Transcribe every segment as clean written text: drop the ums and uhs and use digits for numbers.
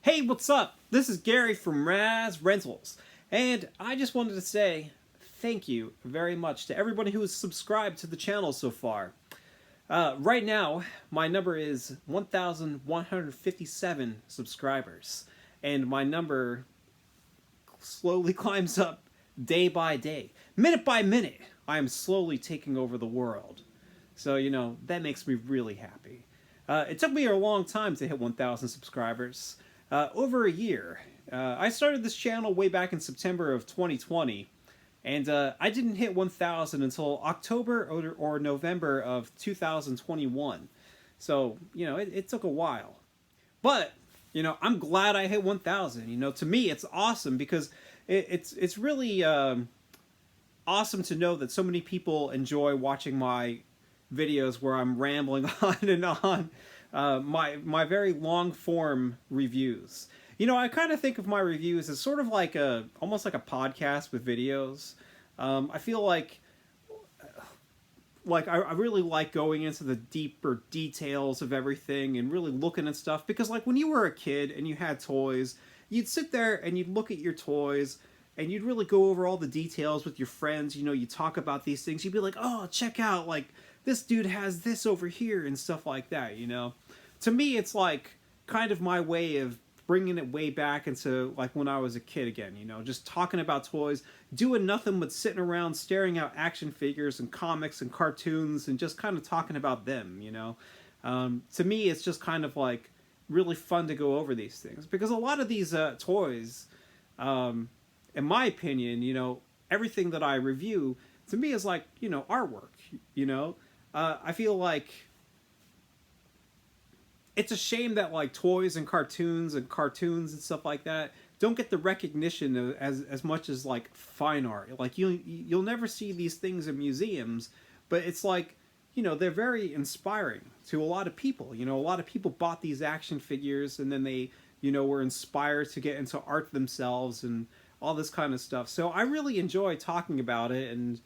Hey, what's up? This is Gary from Raz Rentals, and I just wanted to say thank you very much to everybody who has subscribed to the channel so far. Right now, my number is 1,157 subscribers, and my number slowly climbs up day by day. Minute by minute, I am slowly taking over the world. So, that makes me really happy. It took me a long time to hit 1,000 subscribers. Over a year. I started this channel way back in September of 2020, and I didn't hit 1,000 until October or November of 2021. So, it took a while. But, I'm glad I hit 1,000. To me, it's awesome because it's really awesome to know that so many people enjoy watching my videos where I'm rambling on and on. My very long form reviews. I kind of think of my reviews as sort of like almost like a podcast with videos. I feel like I really like going into the deeper details of everything and really looking at stuff, because like when you were a kid and you had toys, you'd sit there and you'd look at your toys and you'd really go over all the details with your friends. You talk about these things. You'd be like, oh, check out, like, this dude has this over here and stuff like that, To me, it's like kind of my way of bringing it way back into like when I was a kid again, just talking about toys, doing nothing but sitting around staring at action figures and comics and cartoons and just kind of talking about them, To me, it's just kind of like really fun to go over these things, because a lot of these toys, in my opinion, everything that I review, to me is like, artwork, I feel like it's a shame that like toys and cartoons and stuff like that don't get the recognition as much as like fine art. Like you'll never see these things in museums, but it's like, they're very inspiring to a lot of people. A lot of people bought these action figures and then they, were inspired to get into art themselves and all this kind of stuff. So I really enjoy talking about it and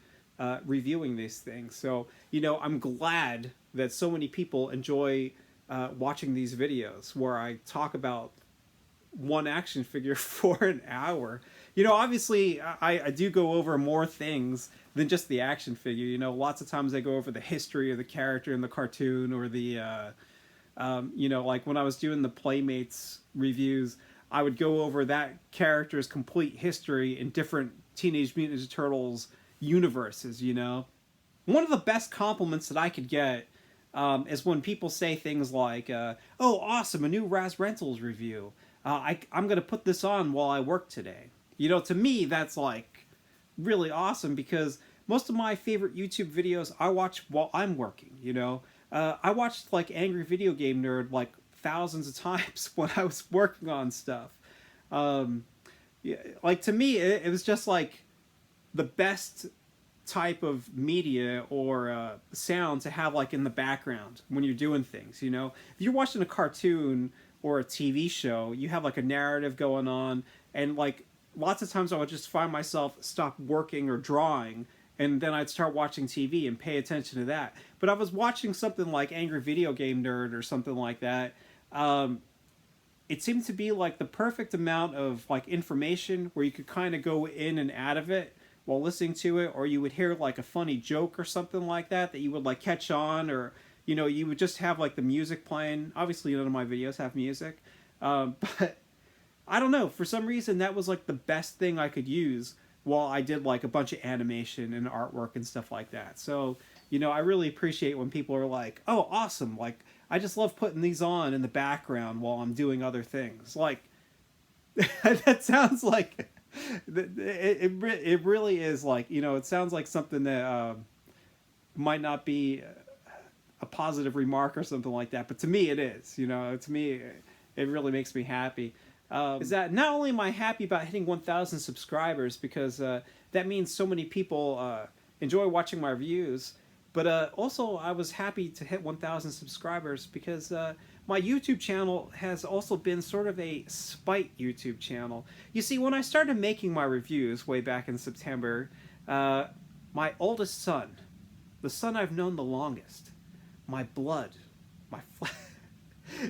reviewing these things. So, I'm glad that so many people enjoy watching these videos where I talk about one action figure for an hour. Obviously, I do go over more things than just the action figure. Lots of times I go over the history of the character in the cartoon, or the, like when I was doing the Playmates reviews, I would go over that character's complete history in different Teenage Mutant Ninja Turtles universes. One of the best compliments that I could get is when people say things like, oh, awesome, a new Raz Rentals review. I'm going to put this on while I work today. To me, that's like really awesome, because most of my favorite YouTube videos I watch while I'm working. I watched like Angry Video Game Nerd like thousands of times when I was working on stuff. Yeah, like to me, it was just like the best type of media or sound to have like in the background when you're doing things. If you're watching a cartoon or a TV show, you have like a narrative going on, and like lots of times I would just find myself stop working or drawing, and then I'd start watching TV and pay attention to that. But I was watching something like Angry Video Game Nerd or something like that. It seemed to be like the perfect amount of like information where you could kind of go in and out of it while listening to it, or you would hear like a funny joke or something like that you would like catch on, or you would just have like the music playing. Obviously none of my videos have music, but I don't know, for some reason that was like the best thing I could use while I did like a bunch of animation and artwork and stuff like that. So I really appreciate when people are like, oh, awesome, like I just love putting these on in the background while I'm doing other things. Like that sounds like it really is like, it sounds like something that might not be a positive remark or something like that, but to me it is. To me it really makes me happy. Is that not only am I happy about hitting 1,000 subscribers, because that means so many people enjoy watching my reviews, but also I was happy to hit 1,000 subscribers because my YouTube channel has also been sort of a spite YouTube channel. You see, when I started making my reviews way back in September, my oldest son, the son I've known the longest, my blood,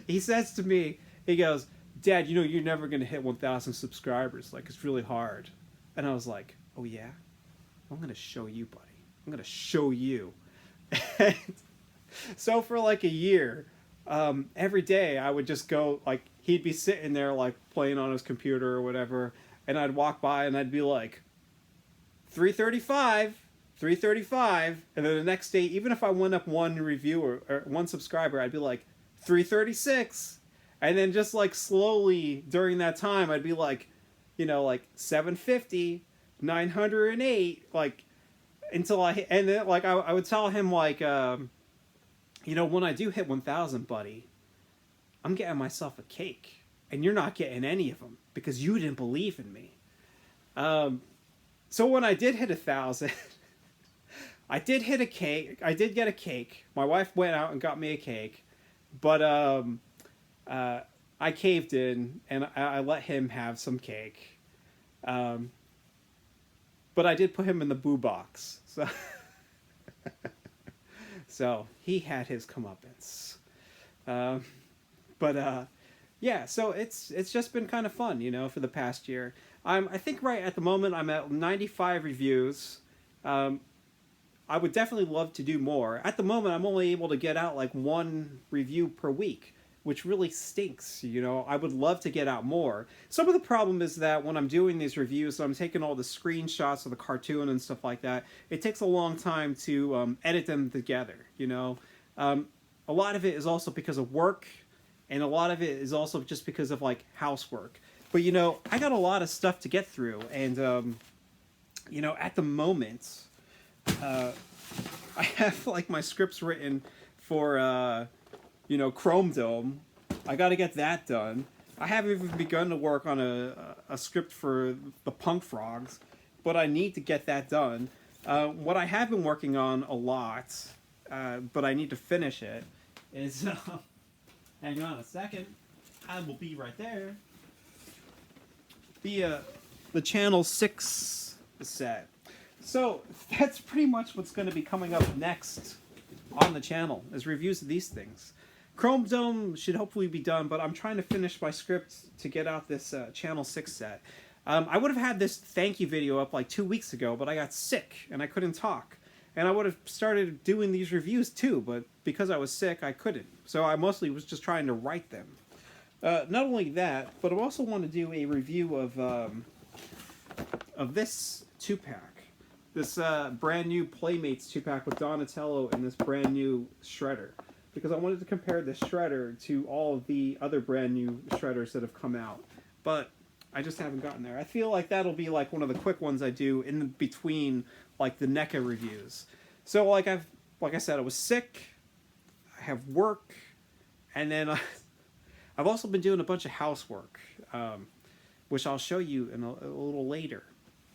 he says to me, he goes, Dad, you know you're never gonna hit 1,000 subscribers. Like, it's really hard. And I was like, oh yeah, I'm gonna show you, buddy. I'm gonna show you. And so for like a year, every day I would just go, like, he'd be sitting there like playing on his computer or whatever, and I'd walk by and I'd be like, 335, 335, and then the next day, even if I went up one review or one subscriber, I'd be like 336, and then just like slowly during that time, I'd be like, you know, like 750, 908, like until and then like I would tell him like, you know, when I do hit 1,000, buddy, I'm getting myself a cake, and you're not getting any of them because you didn't believe in me. So when I did hit 1,000, I did hit a cake. I did get a cake. My wife went out and got me a cake, but I caved in and I let him have some cake. But I did put him in the boo box, so so he had his comeuppance. Yeah, so it's just been kind of fun, you know, for the past year. I think right at the moment I'm at 95 reviews. I would definitely love to do more. At the moment, I'm only able to get out like one review per week, which really stinks, you know. I would love to get out more. Some of the problem is that when I'm doing these reviews, I'm taking all the screenshots of the cartoon and stuff like that. It takes a long time to edit them together, you know. A lot of it is also because of work, and a lot of it is also just because of like housework. But, you know, I got a lot of stuff to get through, and, you know, at the moment, I have, like, my scripts written for, you know, Chrome Dome. I got to get that done. I haven't even begun to work on a script for the Punk Frogs, but I need to get that done. What I have been working on a lot, but I need to finish it, is, hang on a second, I will be right there. The Channel 6 set. So that's pretty much what's going to be coming up next on the channel, is reviews of these things. Chrome Dome should hopefully be done, but I'm trying to finish my script to get out this Channel 6 set. I would have had this thank you video up like 2 weeks ago, but I got sick and I couldn't talk. And I would have started doing these reviews too, but because I was sick, I couldn't. So I mostly was just trying to write them. Not only that, but I also want to do a review of this 2-pack. This brand new Playmates 2-pack with Donatello and this brand new Shredder. Because I wanted to compare this Shredder to all of the other brand new Shredders that have come out. But I just haven't gotten there. I feel like that'll be like one of the quick ones I do in between like the NECA reviews. So like I said, I was sick, I have work, and then I've also been doing a bunch of housework, which I'll show you in a little later.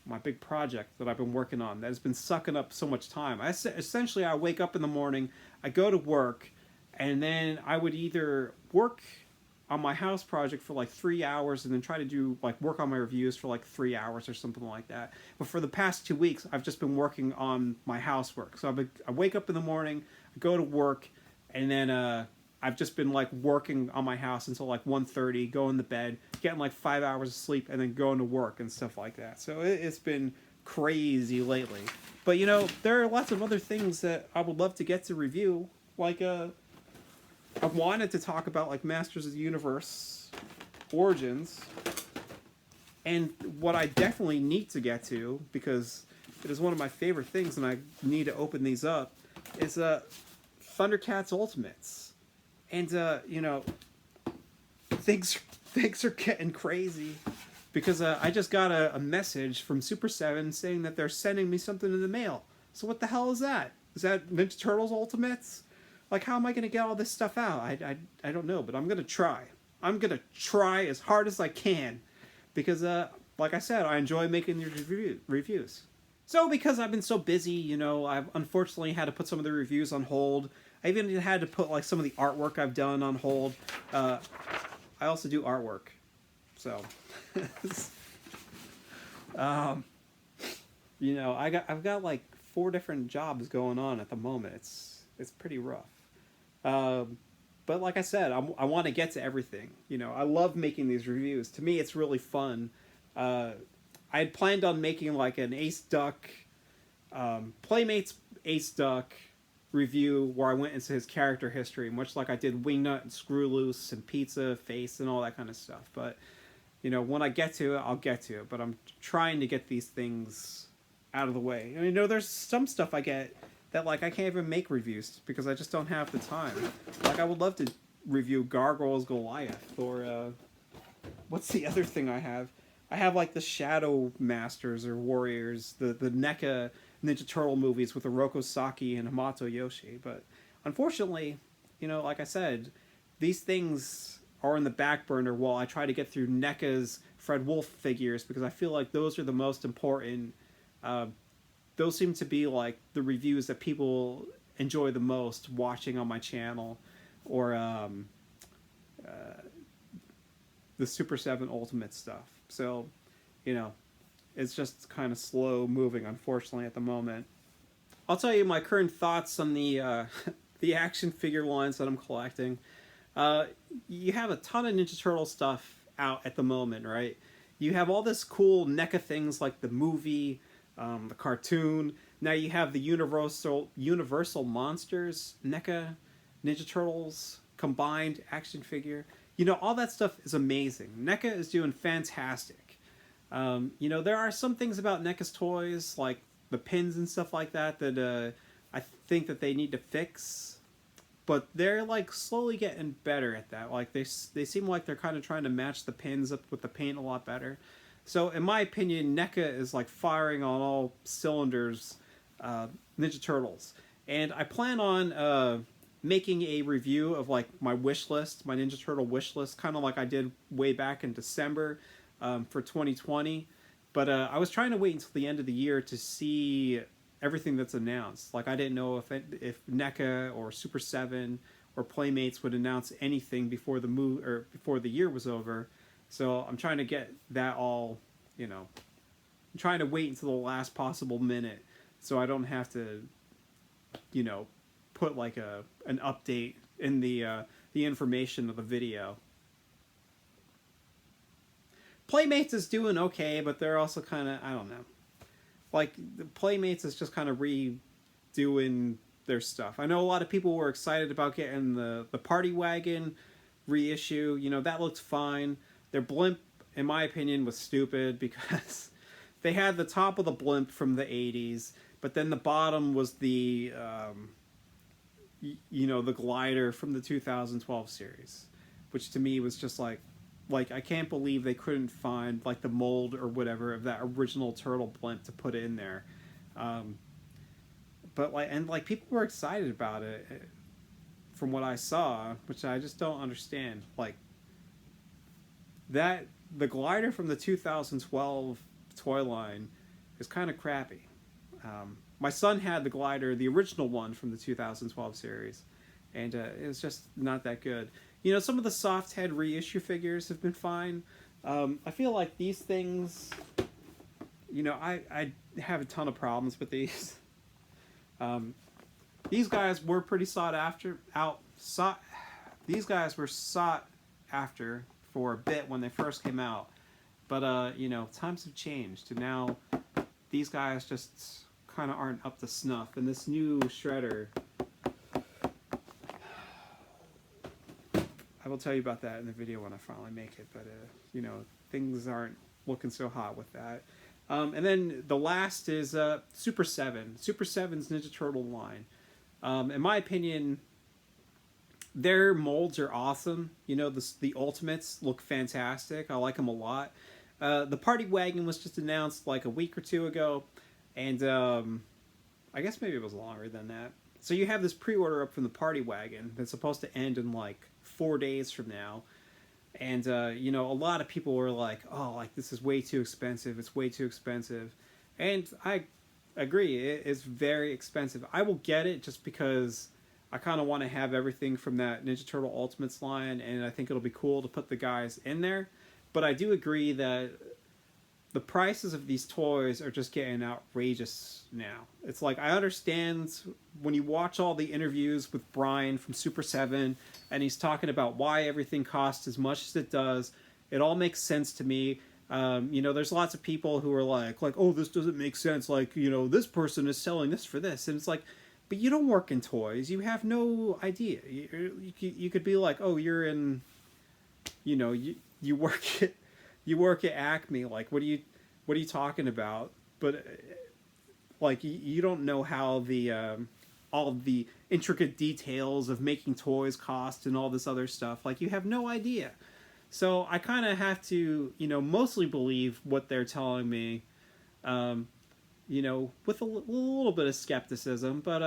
My big project that I've been working on that has been sucking up so much time. Essentially, I wake up in the morning, I go to work, and then I would either work on my house project for like 3 hours and then try to do like work on my reviews for like 3 hours or something like that. But for the past 2 weeks, I've just been working on my housework. So I wake up in the morning, I go to work, and then I've just been like working on my house until like 1:30, going to bed, getting like 5 hours of sleep, and then going to work and stuff like that. So it's been crazy lately. But you know, there are lots of other things that I would love to get to review. Like I wanted to talk about like Masters of the Universe Origins, and what I definitely need to get to, because it is one of my favorite things and I need to open these up, is Thundercats Ultimates. And you know, things are getting crazy, because I just got a message from Super 7 saying that they're sending me something in the mail. So what the hell is that? Is that Ninja Turtles Ultimates? Like, how am I going to get all this stuff out? I don't know, but I'm going to try. I'm going to try as hard as I can, because like I said, I enjoy making these reviews. So because I've been so busy, you know, I've unfortunately had to put some of the reviews on hold. I even had to put like some of the artwork I've done on hold. I also do artwork, so you know, I've got like 4 different jobs going on at the moment. It's pretty rough. But but like I said, I want to get to everything. You know, I love making these reviews. To me, it's really fun. I had planned on making like an Ace Duck, Playmates Ace Duck review where I went into his character history, much like I did Wingnut and Screw Loose and Pizza Face and all that kind of stuff. But you know, when I get to it, I'll get to it. But I'm trying to get these things out of the way. And you know, there's some stuff I get that like I can't even make reviews because I just don't have the time. Like I would love to review Gargoyles Goliath or what's the other thing I have? I have like the Shadow Masters or Warriors, the NECA Ninja Turtle movies with Hiroko Saki and Hamato Yoshi. But unfortunately, you know, like I said, these things are in the back burner while I try to get through NECA's Fred Wolf figures because I feel like those are the most important. Those seem to be like the reviews that people enjoy the most watching on my channel, or the Super 7 Ultimate stuff. So, you know, it's just kind of slow moving, unfortunately, at the moment. I'll tell you my current thoughts on the the action figure lines that I'm collecting. You have a ton of Ninja Turtle stuff out at the moment, right? You have all this cool NECA things like the movie, the cartoon. Now you have the Universal Monsters NECA Ninja Turtles combined action figure. You know, all that stuff is amazing. NECA is doing fantastic. You know, there are some things about NECA's toys, like the pins and stuff like that, that I think that they need to fix. But they're like slowly getting better at that. Like they seem like they're kind of trying to match the pins up with the paint a lot better. So in my opinion, NECA is like firing on all cylinders, Ninja Turtles. And I plan on making a review of like my wish list, my Ninja Turtle wish list, kind of like I did way back in December for 2020. But I was trying to wait until the end of the year to see everything that's announced. Like I didn't know if NECA or Super 7 or Playmates would announce anything before the before the year was over. So I'm trying to get that all, you know, I'm trying to wait until the last possible minute so I don't have to, you know, put like an update in the information of the video. Playmates is doing okay, but they're also kind of, I don't know. Like, the Playmates is just kind of redoing their stuff. I know a lot of people were excited about getting the Party Wagon reissue. You know, that looked fine. Their blimp, in my opinion, was stupid because they had the top of the blimp from the 80s, but then the bottom was the, you know, the glider from the 2012 series, which to me was just like I can't believe they couldn't find like the mold or whatever of that original turtle blimp to put in there. But like people were excited about it from what I saw, which I just don't understand. Like that the glider from the 2012 toy line is kind of crappy. My son had the glider, the original one from the 2012 series, and it was just not that good. You know, some of the soft head reissue figures have been fine. I feel like these things, you know, I have a ton of problems with these. These guys were pretty sought after. These guys were sought after for a bit when they first came out, but you know, times have changed, and now these guys just kind of aren't up to snuff. And this new Shredder, I will tell you about that in the video when I finally make it, but you know, things aren't looking so hot with that. And then the last is Super 7. Super 7's Ninja Turtle line. In my opinion, their molds are awesome. You know, the Ultimates look fantastic. I like them a lot. The Party Wagon was just announced like a week or two ago, and I guess maybe it was longer than that. So you have this pre-order up from the Party Wagon that's supposed to end in like 4 days from now. And, you know, a lot of people were like, oh, like, this is way too expensive. It's way too expensive. And I agree. It is very expensive. I will get it just because I kind of want to have everything from that Ninja Turtle Ultimates line. And I think it'll be cool to put the guys in there. But I do agree that the prices of these toys are just getting outrageous now. It's like, I understand when you watch all the interviews with Brian from Super 7 and he's talking about why everything costs as much as it does. It all makes sense to me. You know, there's lots of people who are like, oh, this doesn't make sense. Like, you know, this person is selling this for this. And it's like, but you don't work in toys. You have no idea. You could be like, oh, you're in, you know, you work at, you work at Acme. Like, what are you talking about? But like, you don't know how the all of the intricate details of making toys cost and all this other stuff. Like, you have no idea. So I kind of have to, you know, mostly believe what they're telling me, you know, with a little bit of skepticism. But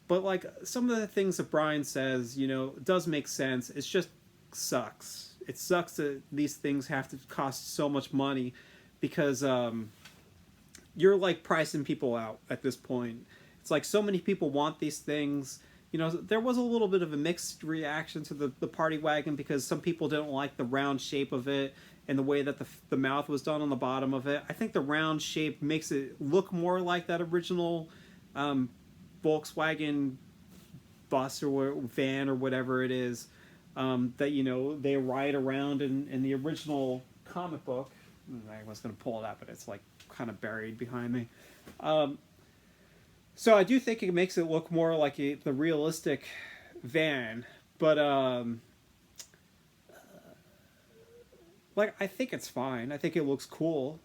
like, some of the things that Brian says, you know, does make sense. It just sucks. It sucks that these things have to cost so much money because you're like pricing people out at this point. It's like so many people want these things. You know, there was a little bit of a mixed reaction to the party wagon because some people didn't like the round shape of it and the way that the mouth was done on the bottom of it. I think the round shape makes it look more like that original Volkswagen bus or van or whatever it is that, you know, they ride around in the original comic book. I was going to pull it up, but it's like kind of buried behind me. So I do think it makes it look more like the realistic van, but like, I think it's fine. I think it looks cool.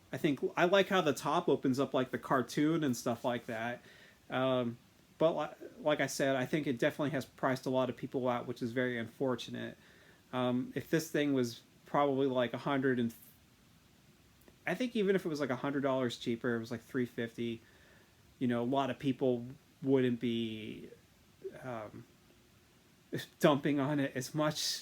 I like how the top opens up like the cartoon and stuff like that. But like I said, I think it definitely has priced a lot of people out, which is very unfortunate. If this thing was probably like I think even if it was like $100 cheaper, it was like $350. You know, a lot of people wouldn't be dumping on it as much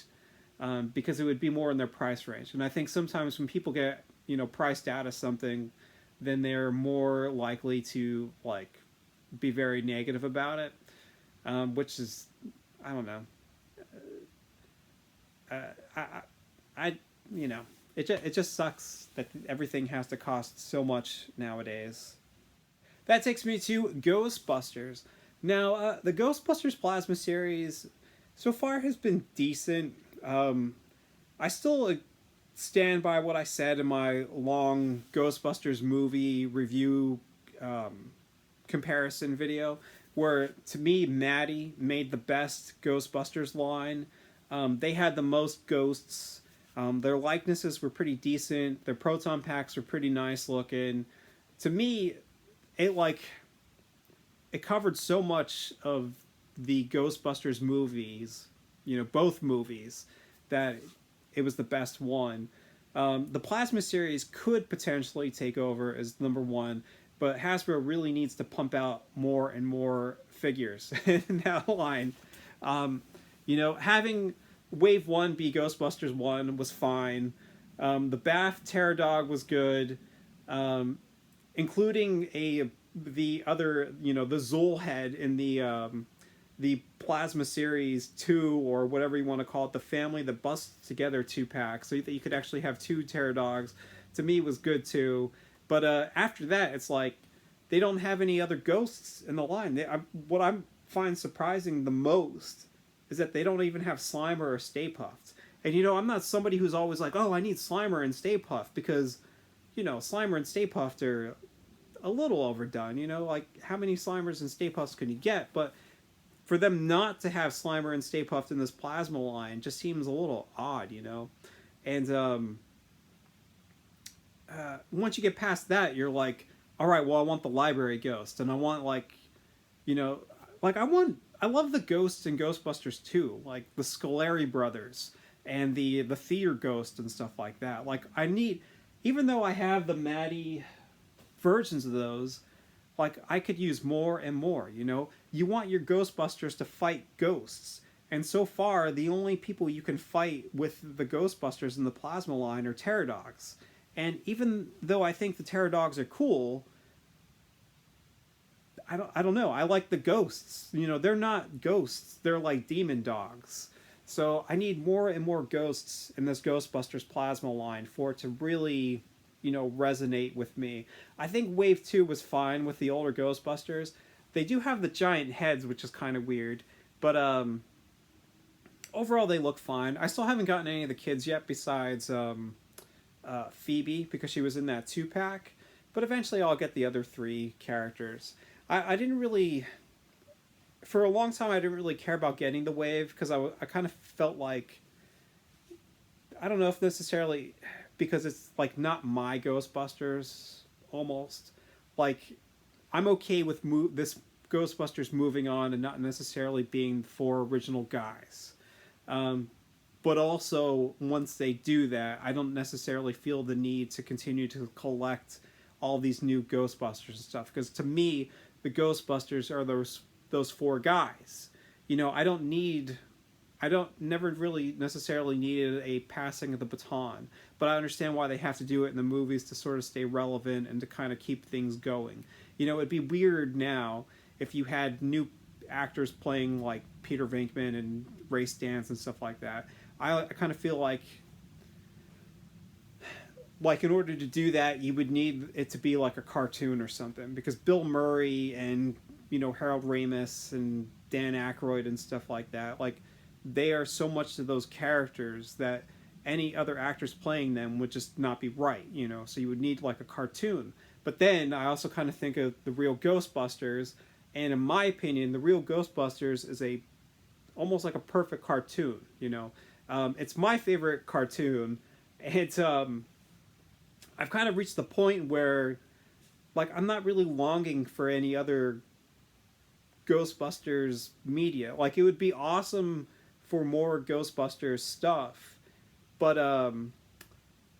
because it would be more in their price range. And I think sometimes when people get, you know, priced out of something, then they're more likely to like be very negative about it, which is, I don't know. I you know, it just sucks that everything has to cost so much nowadays. That takes me to Ghostbusters. Now, the Ghostbusters Plasma series so far has been decent. I still stand by what I said in my long Ghostbusters movie review comparison video, where, to me, Maddie made the best Ghostbusters line. They had the most ghosts. Their likenesses were pretty decent. Their Proton Packs were pretty nice looking. To me, it covered so much of the Ghostbusters movies, you know, both movies, that it was the best one. The Plasma series could potentially take over as number one, but Hasbro really needs to pump out more and more figures in that line. You know, having Wave 1 be Ghostbusters 1 was fine. The Bath Terror Dog was good. Including the other, you know, the Zool head in the Plasma Series 2, or whatever you want to call it, the family that busts together 2-pack, so that you could actually have 2 Terror Dogs, to me was good too. But after that, it's like, they don't have any other ghosts in the line. What I find surprising the most is that they don't even have Slimer or Stay Puft. And, you know, I'm not somebody who's always like, oh, I need Slimer and Stay Puft, because, you know, Slimer and Stay Puft are a little overdone, you know, like, how many Slimers and Stay Puffs can you get? But for them not to have Slimer and Stay Puft in this Plasma line just seems a little odd, you know? And once you get past that, you're like, all right, well, I want the Library Ghost, and I want, like, you know, like, I love the ghosts in Ghostbusters 2, like the Scolari brothers and the theater ghost and stuff like that. Like, even though I have the Maddie versions of those, like, I could use more and more, you know? You want your Ghostbusters to fight ghosts. And so far, the only people you can fight with the Ghostbusters in the Plasma line are Terror Dogs. And even though I think the Terror Dogs are cool, I don't know. I like the ghosts. You know, they're not ghosts. They're like demon dogs. So I need more and more ghosts in this Ghostbusters Plasma line for it to really resonate with me. I think Wave 2 was fine with the older Ghostbusters. They do have the giant heads, which is kind of weird, but overall they look fine. I still haven't gotten any of the kids yet besides Phoebe, because she was in that 2-pack, but eventually I'll get the other 3 characters. I didn't really, for a long time I didn't really care about getting the Wave, because I kind of felt like, I don't know if necessarily because it's like not my Ghostbusters, almost. Like, I'm okay with this Ghostbusters moving on and not necessarily being 4 original guys. But also, once they do that, I don't necessarily feel the need to continue to collect all these new Ghostbusters and stuff. Because to me, the Ghostbusters are those 4 guys. I don't never really necessarily needed a passing of the baton, but I understand why they have to do it in the movies to sort of stay relevant and to kind of keep things going. It'd be weird now if you had new actors playing like Peter Venkman and Ray Stantz and stuff like that. I kind of feel like in order to do that, you would need it to be like a cartoon or something, because Bill Murray and Harold Ramis and Dan Aykroyd and stuff like that, like, they are so much to those characters that any other actors playing them would just not be right, so you would need like a cartoon. But then I also kind of think of the Real Ghostbusters, and in my opinion, the Real Ghostbusters is almost like a perfect cartoon. It's my favorite cartoon. It's I've kind of reached the point where, like, I'm not really longing for any other Ghostbusters media. Like, it would be awesome for more Ghostbusters stuff, but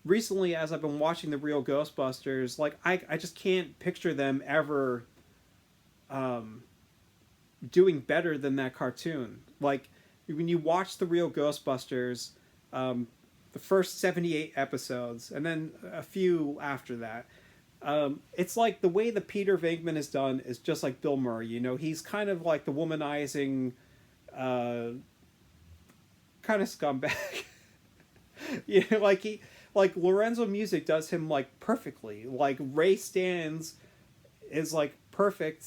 recently, as I've been watching the Real Ghostbusters, like, I just can't picture them ever doing better than that cartoon. Like, when you watch the Real Ghostbusters, the first 78 episodes, and then a few after that, it's like the way that Peter Venkman is done is just like Bill Murray. He's kind of like the womanizing kind of scumbag. Like Lorenzo Music does him like perfectly. Like Ray Stantz is like perfect,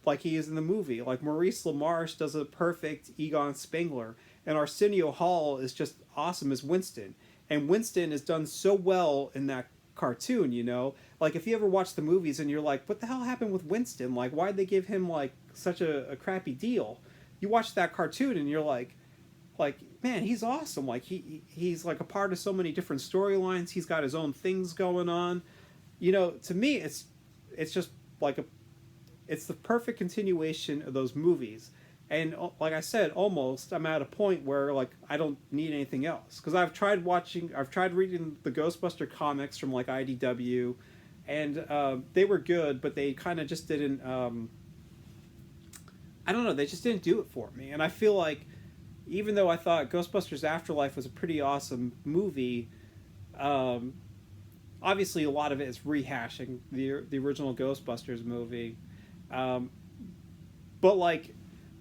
like he is in the movie. Like Maurice LaMarche does a perfect Egon Spengler, and Arsenio Hall is just awesome as Winston. And Winston is done so well in that cartoon. Like, if you ever watch the movies and you're like, what the hell happened with Winston? Like, why'd they give him like such a crappy deal? You watch that cartoon and you're like, man, he's awesome. Like, he's like a part of so many different storylines. He's got his own things going on. To me, it's just like it's the perfect continuation of those movies. And like I said, almost I'm at a point where like I don't need anything else, because I've tried reading the Ghostbuster comics from like IDW, and they were good, but they kind of just didn't. I don't know. They just didn't do it for me, and I feel like, even though I thought Ghostbusters Afterlife was a pretty awesome movie, obviously a lot of it is rehashing the original Ghostbusters movie. But like,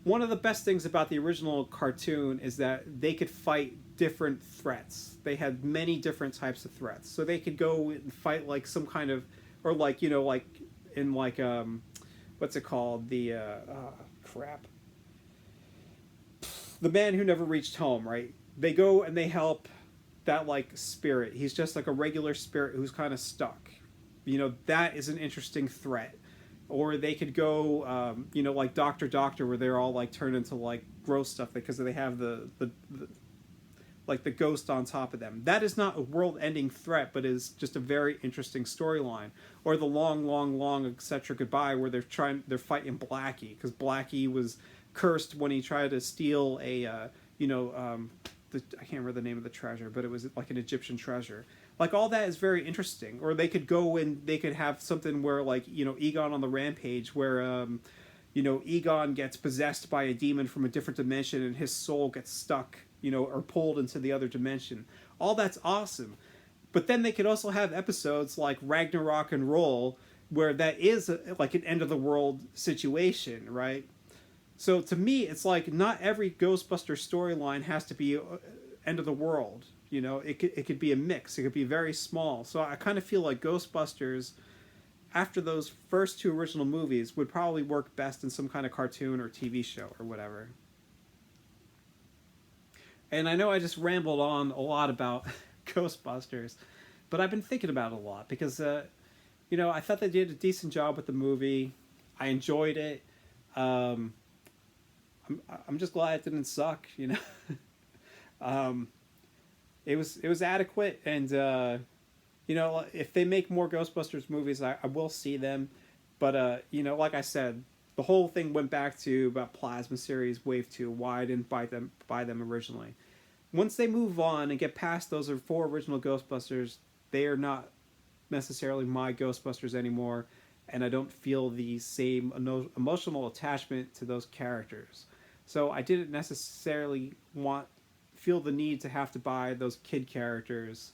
one of the best things about the original cartoon is that they could fight different threats. They had many different types of threats. So they could go and fight like some kind of, or like, like in like, what's it called? The, crap. The Man Who Never Reached Home, right? They go and they help that like spirit. He's just like a regular spirit who's kind of stuck. That is an interesting threat. Or they could go, like Doctor, where they're all like turned into like gross stuff because they have the ghost on top of them. That is not a world-ending threat, but is just a very interesting storyline. Or the long, etc. Goodbye, where they're fighting Blackie, because Blackie was cursed when he tried to steal a, I can't remember the name of the treasure, but it was like an Egyptian treasure. Like, all that is very interesting. Or they could go and they could have something where, like, Egon on the Rampage, where, Egon gets possessed by a demon from a different dimension and his soul gets stuck, or pulled into the other dimension. All that's awesome. But then they could also have episodes like Ragnarok and Roll, where that is like an end-of-the-world situation, right? So to me, it's like, not every Ghostbuster storyline has to be end of the world. You know, it could be a mix. It could be very small. So I kind of feel like Ghostbusters, after those first two original movies, would probably work best in some kind of cartoon or TV show or whatever. And I know I just rambled on a lot about Ghostbusters, but I've been thinking about it a lot because, you know, I thought they did a decent job with the movie. I enjoyed it. Um, I'm just glad it didn't suck, you know. It was adequate, and you know, if they make more Ghostbusters movies, I will see them. But you know, like I said, the whole thing went back to about Plasma Series Wave 2. Why I didn't buy them originally. Once they move on and get past those four original Ghostbusters, they are not necessarily my Ghostbusters anymore, and I don't feel the same emotional attachment to those characters. So I didn't necessarily feel the need to have to buy those kid characters,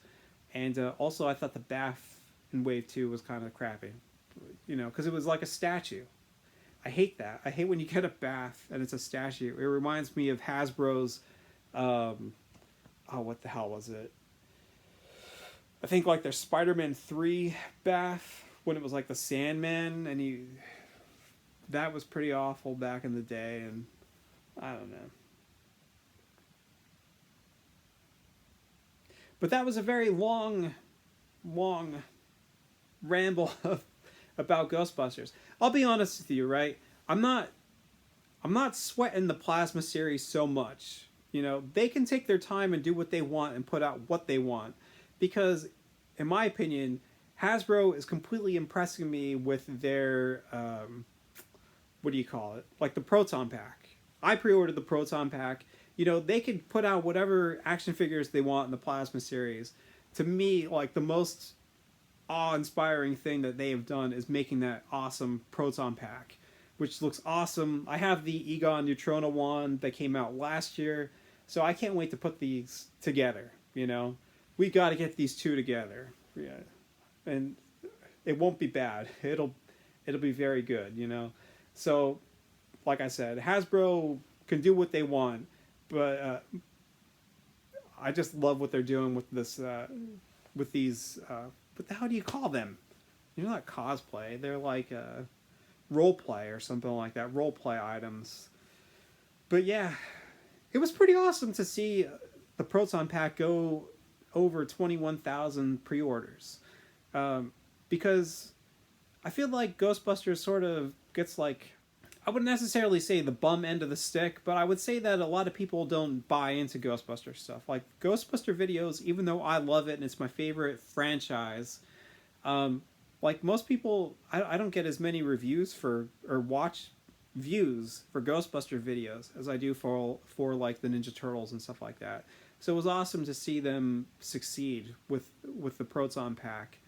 and also I thought the bath in Wave 2 was kind of crappy, you know, because it was like a statue. I hate that. I hate when you get a bath and it's a statue. It reminds me of Hasbro's, what the hell was it? I think like their Spider-Man 3 bath when it was like the Sandman, and that was pretty awful back in the day, and I don't know. But that was a very long ramble about Ghostbusters. I'll be honest with you, right? I'm not sweating the Plasma series so much. You know, they can take their time and do what they want and put out what they want, because, in my opinion, Hasbro is completely impressing me with their what do you call it? Like the Proton Pack. I pre-ordered the Proton Pack. You know, they could put out whatever action figures they want in the Plasma series. To me, like, the most awe-inspiring thing that they have done is making that awesome Proton Pack, which looks awesome. I have the Egon Neutrona one that came out last year, so I can't wait to put these together, you know? We got to get these two together. Yeah. And it won't be bad. It'll be very good, you know? So, like I said, Hasbro can do what they want, but I just love what they're doing with this, with these, what the hell do you call them? You're not cosplay. They're like role play or something like that. Role play items. But yeah, it was pretty awesome to see the Proton Pack go over 21,000 pre-orders. Because I feel like Ghostbusters sort of gets like, I wouldn't necessarily say the bum end of the stick, but I would say that a lot of people don't buy into Ghostbuster stuff. Like, Ghostbuster videos, even though I love it and it's my favorite franchise, like most people, I don't get as many reviews or watch views for Ghostbuster videos as I do for like the Ninja Turtles and stuff like that. So it was awesome to see them succeed with the Proton Pack.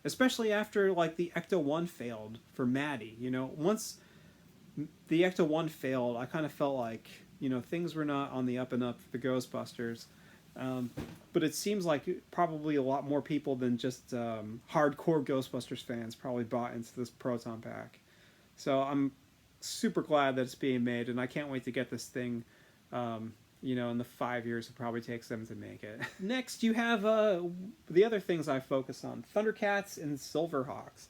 Especially after like the Ecto-1 failed for Maddie. You know, once the Ecto-1 failed, I kind of felt like, you know, things were not on the up and up for the Ghostbusters. But it seems like probably a lot more people than just hardcore Ghostbusters fans probably bought into this Proton Pack. So I'm super glad that it's being made, and I can't wait to get this thing, you know, in the 5 years it probably takes them to make it. Next, you have the other things I focus on, Thundercats and Silverhawks.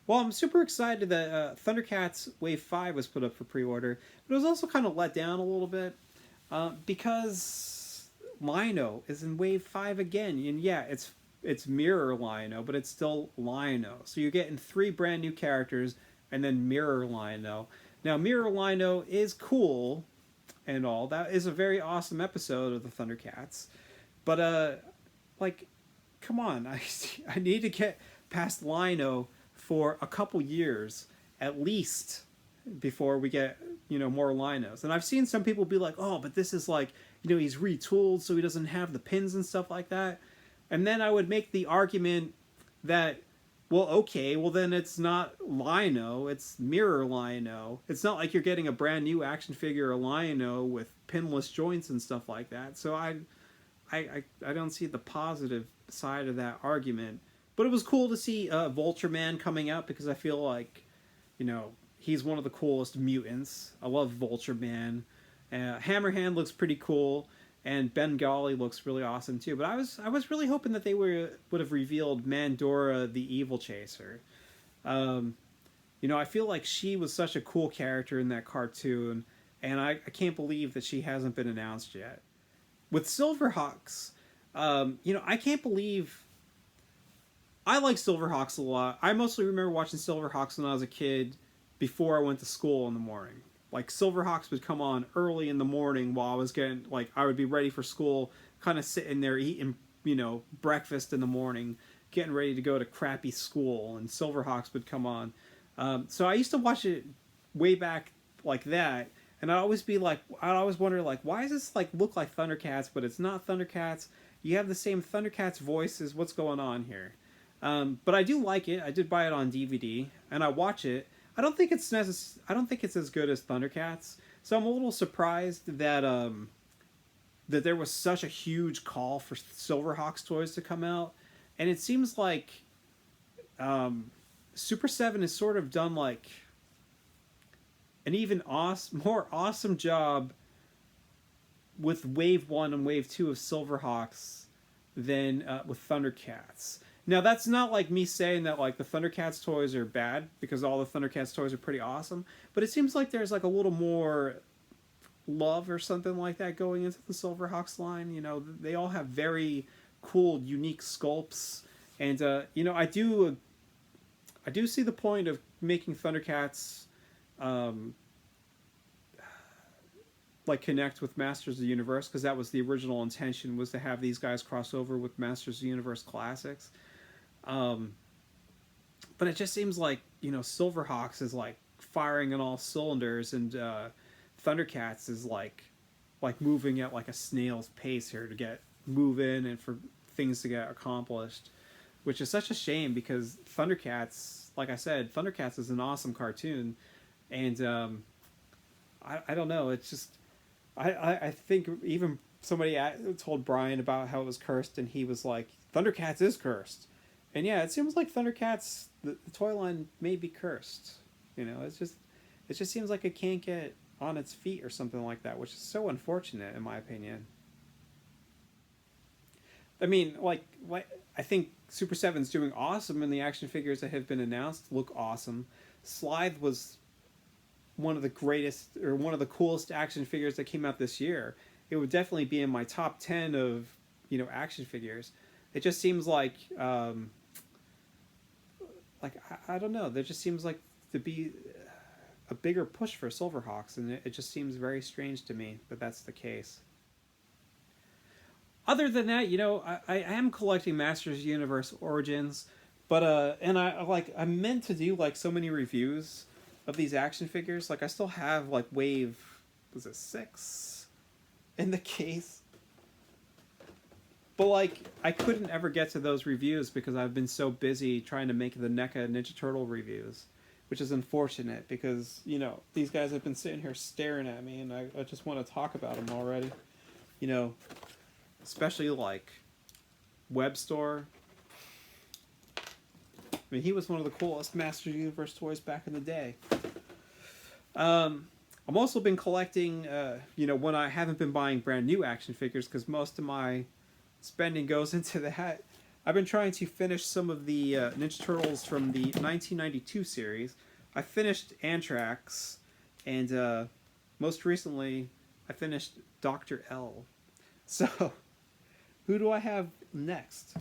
Well, I'm super excited that Thundercats Wave 5 was put up for pre-order, but it was also kind of let down a little bit because Lino is in Wave 5 again. And yeah, it's Mirror Lino, but it's still Lino. So you're getting 3 brand new characters and then Mirror Lino. Now, Mirror Lino is cool and all. That is a very awesome episode of the Thundercats. But, like, come on. I need to get past Lino for a couple years, at least, before we get, you know, more Linos. And I've seen some people be like, oh, but this is like, you know, he's retooled so he doesn't have the pins and stuff like that. And then I would make the argument that, well, okay, well then it's not Lino, it's Mirror Lino. It's not like you're getting a brand new action figure of Lino with pinless joints and stuff like that. So I don't see the positive side of that argument. But it was cool to see Vulture Man coming out because I feel like, you know, he's one of the coolest mutants. I love Vulture Man. Hammerhand looks pretty cool. and Bengali looks really awesome too. But I was really hoping that they would have revealed Mandora the Evil Chaser. Um, I feel like she was such a cool character in that cartoon, and I can't believe that she hasn't been announced yet. With Silverhawks, I can't believe. I like Silverhawks a lot. I mostly remember watching Silverhawks when I was a kid before I went to school in the morning. Like, Silverhawks would come on early in the morning while I was getting, like, I would be ready for school, kind of sitting there eating, breakfast in the morning, getting ready to go to crappy school, and Silverhawks would come on. So I used to watch it way back like that, and I'd always wonder, like, why does this, like, look like Thundercats, but it's not Thundercats? You have the same Thundercats voices. What's going on here? But I do like it. I did buy it on DVD, and I watch it. I don't think it's I don't think it's as good as Thundercats. So I'm a little surprised that that there was such a huge call for Silverhawks toys to come out, and it seems like Super 7 has sort of done like an even more awesome job with Wave 1 and Wave 2 of Silverhawks than with Thundercats. Now, that's not like me saying that like the Thundercats toys are bad, because all the Thundercats toys are pretty awesome, but it seems like there's like a little more love or something like that going into the Silverhawks line. They all have very cool, unique sculpts, and I do see the point of making Thundercats like connect with Masters of the Universe, because that was the original intention, was to have these guys cross over with Masters of the Universe classics. But it just seems like Silverhawks is like firing on all cylinders, and Thundercats is like moving at like a snail's pace here to get moving and for things to get accomplished, which is such a shame, because Thundercats, like I said, Thundercats is an awesome cartoon, and I don't know, it's just I think even somebody told Brian about how it was cursed, and he was like, Thundercats is cursed. And yeah, it seems like Thundercats, the toy line, may be cursed. It just seems like it can't get on its feet or something like that, which is so unfortunate in my opinion. I mean, I think Super 7's doing awesome, and the action figures that have been announced look awesome. Slythe was one of the greatest, or one of the coolest action figures that came out this year. It would definitely be in my top 10 of, action figures. It just seems like I don't know, there just seems like to be a bigger push for Silverhawks, and it just seems very strange to me that that's the case. Other than that, I am collecting Masters Universe Origins, but and I meant to do like so many reviews of these action figures. Like, I still have like Wave, was it 6 in the case? But like, I couldn't ever get to those reviews because I've been so busy trying to make the NECA Ninja Turtle reviews, which is unfortunate, because these guys have been sitting here staring at me, and I just want to talk about them already. Especially like Web Store. I mean, he was one of the coolest Masters Universe toys back in the day. I've also been collecting, when I haven't been buying brand new action figures, because most of my spending goes into that. I've been trying to finish some of the Ninja Turtles from the 1992 series. I finished Anthrax, and most recently I finished Dr. L. So, who do I have next?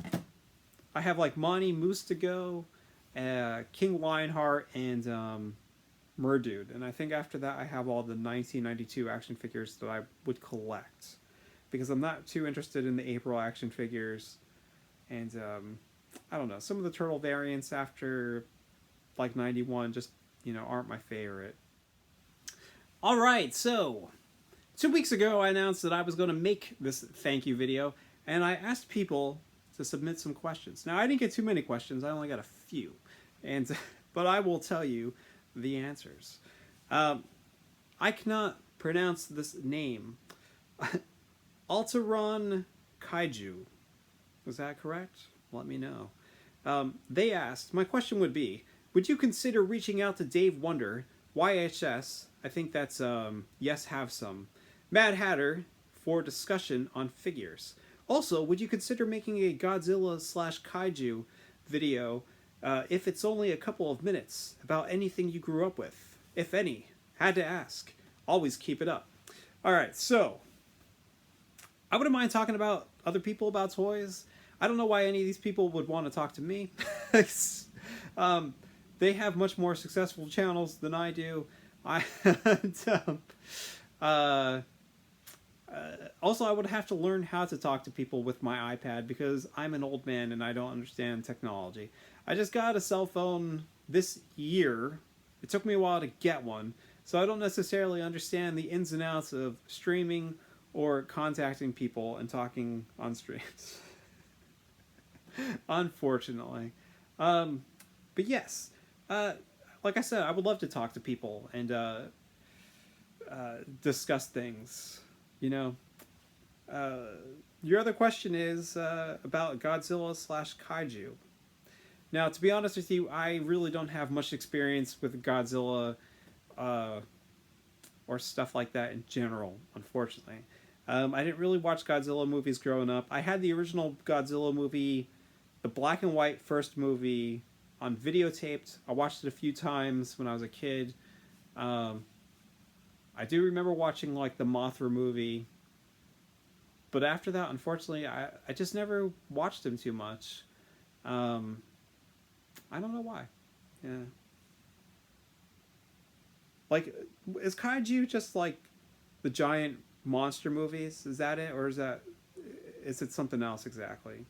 I have like Monty Moose to go, King Lionheart, and Murdude. And I think after that I have all the 1992 action figures that I would collect, because I'm not too interested in the April action figures, and I don't know, some of the turtle variants after like 91 just aren't my favorite. Alright, so 2 weeks ago I announced that I was going to make this thank you video, and I asked people to submit some questions. Now, I didn't get too many questions, I only got a few, but I will tell you the answers. I cannot pronounce this name. Alteron Kaiju. Was that correct? Let me know. They asked, my question would be, would you consider reaching out to Dave Wonder, YHS, I think that's Yes Have Some, Mad Hatter for discussion on figures. Also, would you consider making a Godzilla slash Kaiju video if it's only a couple of minutes about anything you grew up with? If any. Had to ask. Always keep it up. Alright, so I wouldn't mind talking about other people about toys. I don't know why any of these people would want to talk to me. They have much more successful channels than I do. Also, I would have to learn how to talk to people with my iPad because I'm an old man and I don't understand technology. I just got a cell phone this year. It took me a while to get one, so I don't necessarily understand the ins and outs of streaming or contacting people and talking on streams. Unfortunately. But yes, like I said, I would love to talk to people and discuss things. You know, your other question is about Godzilla slash Kaiju. Now, to be honest with you, I really don't have much experience with Godzilla or stuff like that in general, unfortunately. I didn't really watch Godzilla movies growing up. I had the original Godzilla movie, the black and white first movie, on videotaped. I watched it a few times when I was a kid. I do remember watching like the Mothra movie, but after that, unfortunately, I just never watched him too much. I don't know why. Yeah. Like, is Kaiju just like the giant monster movies? Is that it, or is it something else exactly?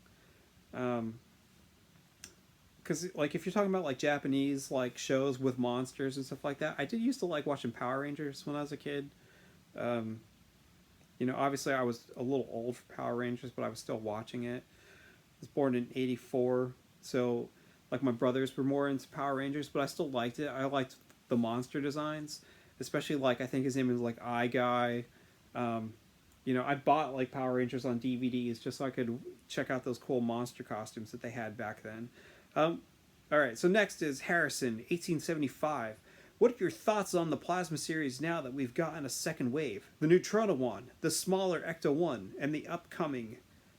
Because like if you're talking about like Japanese like shows with monsters and stuff like that, I did used to like watching Power Rangers when I was a kid. You know, obviously I was a little old for Power Rangers, but I was still watching it. I was born in '84, so like my brothers were more into Power Rangers, but I still liked it. I liked the monster designs, especially like I think his name is like Eye Guy. You know, I bought like Power Rangers on DVDs just so I could check out those cool monster costumes that they had back then. Alright, so next is Harrison, 1875. What are your thoughts on the Plasma series now that we've gotten a second wave? The Neutrona one, the smaller Ecto 1, and the upcoming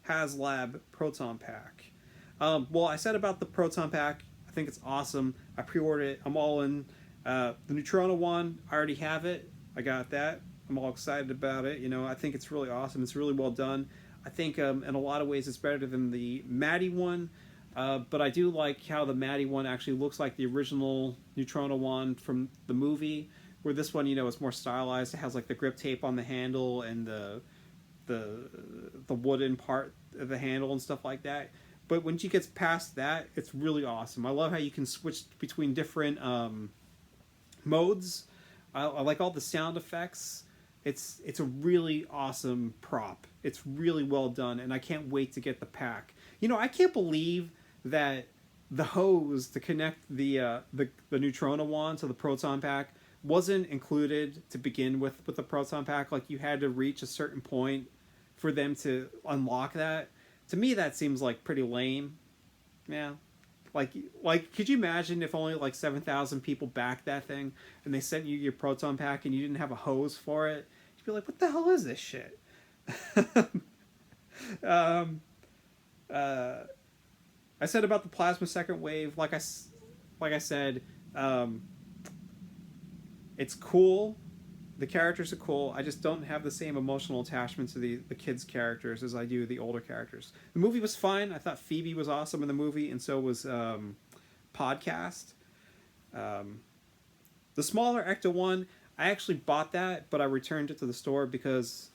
HasLab Proton Pack. Well, I said about the Proton Pack, I think it's awesome. I pre-ordered it, I'm all in. The Neutrona one, I already have it. I got that. I'm all excited about it. You know, I think it's really awesome. It's really well done. I think in a lot of ways it's better than the Maddie one. But I do like how the Maddie one actually looks like the original Neutrona one from the movie, where this one, you know, is more stylized. It has like the grip tape on the handle and the wooden part of the handle and stuff like that. But when she gets past that, it's really awesome. I love how you can switch between different modes. I like all the sound effects. It's a really awesome prop. It's really well done, and I can't wait to get the pack. You know, I can't believe that the hose to connect the Neutrona wand to the Proton Pack wasn't included to begin with the Proton Pack. Like, you had to reach a certain point for them to unlock that. To me, that seems like pretty lame. Yeah. Like, could you imagine if only like 7,000 people backed that thing and they sent you your Proton Pack and you didn't have a hose for it? You'd be like, what the hell is this shit? I said about the Plasma second wave, like I said, it's cool. The characters are cool. I just don't have the same emotional attachment to the kids' characters as I do the older characters. The movie was fine. I thought Phoebe was awesome in the movie, and so was Podcast. The smaller Ecto 1, I actually bought that, but I returned it to the store because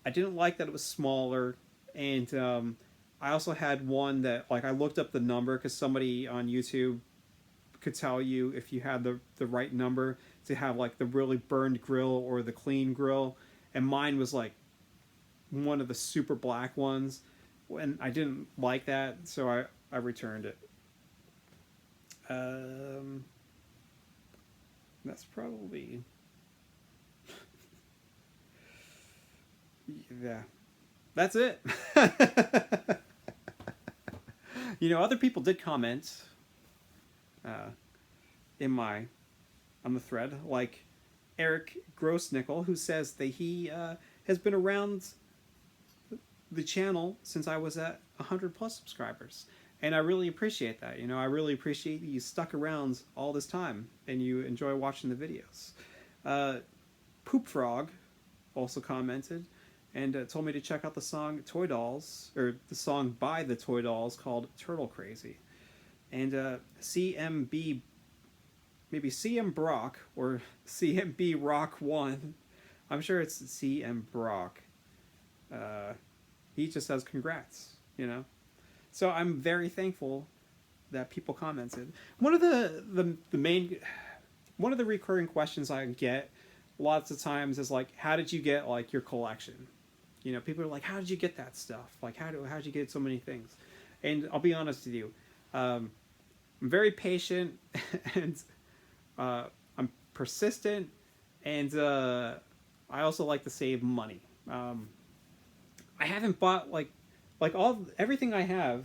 I didn't like that it was smaller, and I also had one that, like, I looked up the number because somebody on YouTube could tell you if you had the right number to have, like, the really burned grill or the clean grill, and mine was, like, one of the super black ones, and I didn't like that, so I returned it. That's probably... yeah. That's it. You know, other people did comment on the thread, like Eric Grossnickel, who says that he has been around the channel since I was at 100 plus subscribers. And I really appreciate that. You know, I really appreciate that you stuck around all this time and you enjoy watching the videos. Poop Frog also commented and told me to check out the song Toy Dolls, or the song by the Toy Dolls called Turtle Crazy. And CMB, maybe CM Brock or CMB Rock 1, I'm sure it's CM Brock. He just says congrats, you know. So I'm very thankful that people commented. One of the main, one of the recurring questions I get lots of times is like, how did you get like your collection? You know, people are like, how did you get that stuff? Like, how did you get so many things? And I'll be honest with you, I'm very patient and I'm persistent, and I also like to save money. I haven't bought like everything I have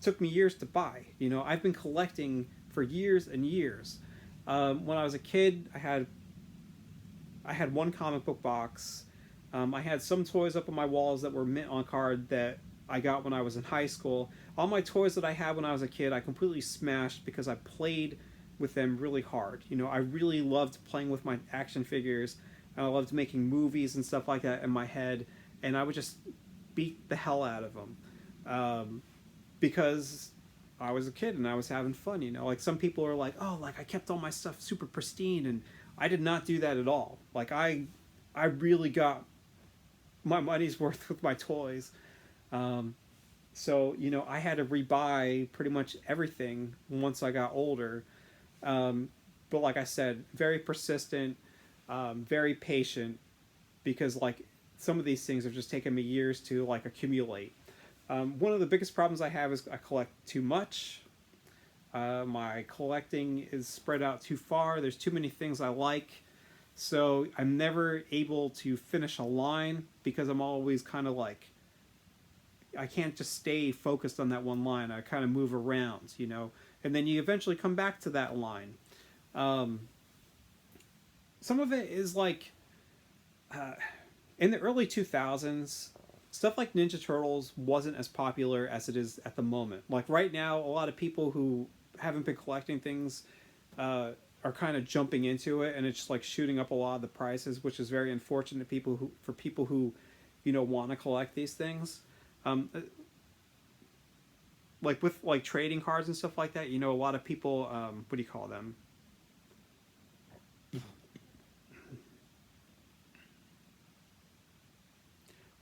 took me years to buy. You know, I've been collecting for years and years. When I was a kid, I had one comic book box. I had some toys up on my walls that were mint on card that I got when I was in high school. All my toys that I had when I was a kid, I completely smashed because I played with them really hard. You know, I really loved playing with my action figures, and I loved making movies and stuff like that in my head, and I would just beat the hell out of them because I was a kid and I was having fun. You know, like some people are like, oh, like I kept all my stuff super pristine, and I did not do that at all. Like I really got my money's worth with my toys. So, you know, I had to rebuy pretty much everything once I got older. But like I said, very persistent, very patient, because like some of these things have just taken me years to like accumulate. One of the biggest problems I have is I collect too much. My collecting is spread out too far. There's too many things I like. So I'm never able to finish a line because I'm always kind of like, I can't just stay focused on that one line. I kind of move around, you know, and then you eventually come back to that line. Some of it is like, in the early 2000s, stuff like Ninja Turtles wasn't as popular as it is at the moment. Like right now, a lot of people who haven't been collecting things are kind of jumping into it, and it's just like shooting up a lot of the prices, which is very unfortunate for people who, you know, want to collect these things. Like with like trading cards and stuff like that, you know, a lot of people, what do you call them?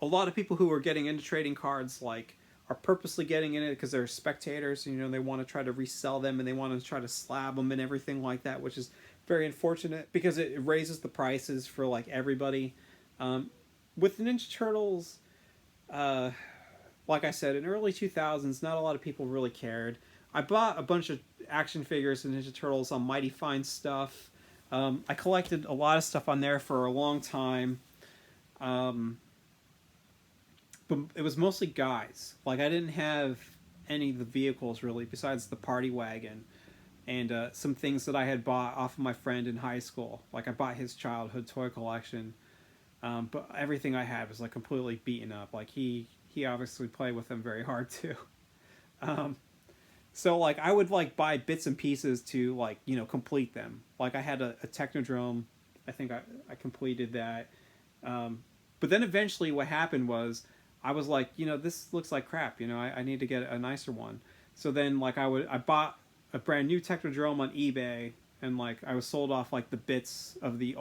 A lot of people who are getting into trading cards like are purposely getting in it because they're spectators. You know, they want to try to resell them and they want to try to slab them and everything like that, which is very unfortunate because it raises the prices for like everybody. With Ninja Turtles, like I said, in early 2000s, not a lot of people really cared. I bought a bunch of action figures of Ninja Turtles on Mighty Fine Stuff. I collected a lot of stuff on there for a long time. But it was mostly guys. Like, I didn't have any of the vehicles, really, besides the party wagon and some things that I had bought off of my friend in high school. Like, I bought his childhood toy collection. But everything I had was, like, completely beaten up. Like, he obviously played with them very hard, too. So, like, I would, like, buy bits and pieces to, like, you know, complete them. Like, I had a Technodrome. I think I completed that. But then eventually what happened was I was like, you know, this looks like crap. You know, I need to get a nicer one. So then, like, I bought a brand new Technodrome on eBay, and, like, I was sold off, like, the bits of the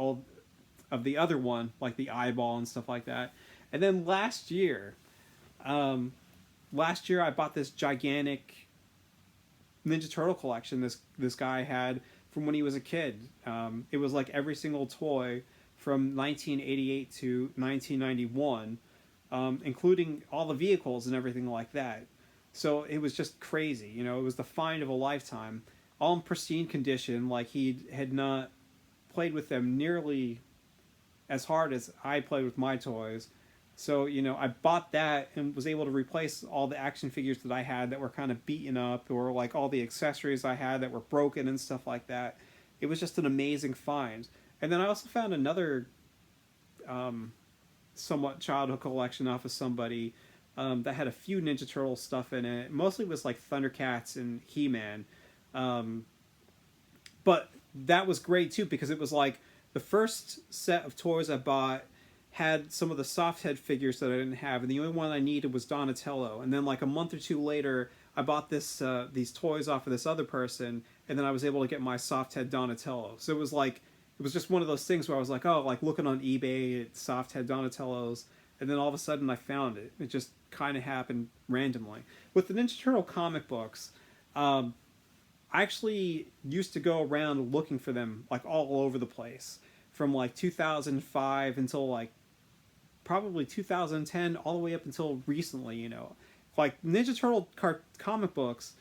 other one, like the eyeball and stuff like that. And then last year I bought this gigantic Ninja Turtle collection this guy had from when he was a kid. It was like every single toy from 1988 to 1991, including all the vehicles and everything like that. So it was just crazy. You know, it was the find of a lifetime. All in pristine condition, like he had not played with them nearly as hard as I played with my toys. So, you know, I bought that and was able to replace all the action figures that I had that were kind of beaten up, or like all the accessories I had that were broken and stuff like that. It was just an amazing find. And then I also found another somewhat childhood collection off of somebody that had a few Ninja Turtle stuff in it. Mostly was like Thundercats and He-Man. Um, but that was great too because it was like the first set of toys I bought had some of the soft head figures that I didn't have, and the only one I needed was Donatello. And then like a month or two later, I bought these toys off of this other person, and then I was able to get my soft head Donatello. So it was just one of those things where I was like, oh, like looking on eBay at soft head Donatellos, and then all of a sudden I found it. It just kind of happened randomly. With the Ninja Turtle comic books, I actually used to go around looking for them like all over the place from like 2005 until like probably 2010 all the way up until recently, you know. Like Ninja Turtle comic books